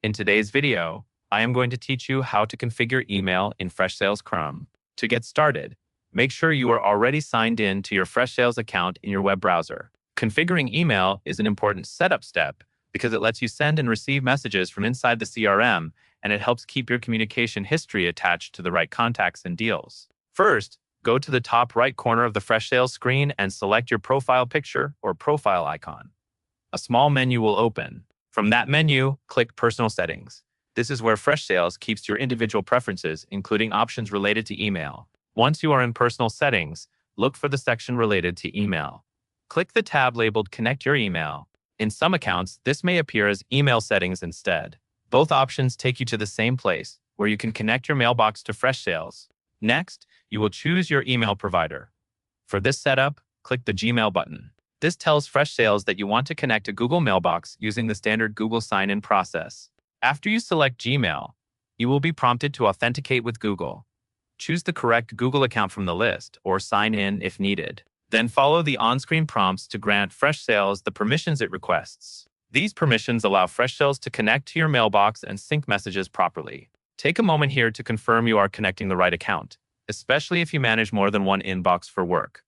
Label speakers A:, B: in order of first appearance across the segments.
A: In today's video, I am going to teach you how to configure email in Freshsales Crm. To get started, make sure you are already signed in to your Freshsales account in your web browser. Configuring email is an important setup step because it lets you send and receive messages from inside the CRM, and it helps keep your communication history attached to the right contacts and deals. First, go to the top right corner of the Freshsales screen and select your profile picture or profile icon. A small menu will open. From that menu, click Personal Settings. This is where Freshsales keeps your individual preferences, including options related to email. Once you are in Personal Settings, look for the section related to email. Click the tab labeled Connect Your Email. In some accounts, this may appear as Email Settings instead. Both options take you to the same place, where you can connect your mailbox to Freshsales. Next, you will choose your email provider. For this setup, click the Gmail button. This tells Freshsales that you want to connect a Google Mailbox using the standard Google sign-in process. After you select Gmail, you will be prompted to authenticate with Google. Choose the correct Google account from the list or sign in if needed. Then follow the on-screen prompts to grant Freshsales the permissions it requests. These permissions allow Freshsales to connect to your mailbox and sync messages properly. Take a moment here to confirm you are connecting the right account, especially if you manage more than one inbox for work.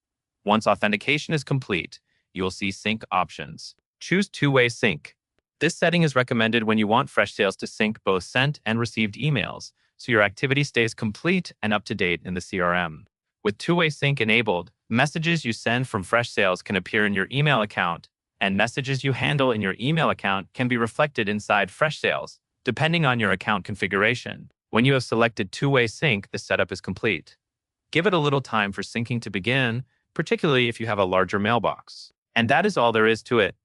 A: Once authentication is complete, you will see Sync options. Choose Two-Way Sync. This setting is recommended when you want Freshsales to sync both sent and received emails, so your activity stays complete and up to date in the CRM. With Two-Way Sync enabled, messages you send from Freshsales can appear in your email account, and messages you handle in your email account can be reflected inside Freshsales, depending on your account configuration. When you have selected Two-Way Sync, the setup is complete. Give it a little time for syncing to begin, particularly if you have a larger mailbox. And that is all there is to it.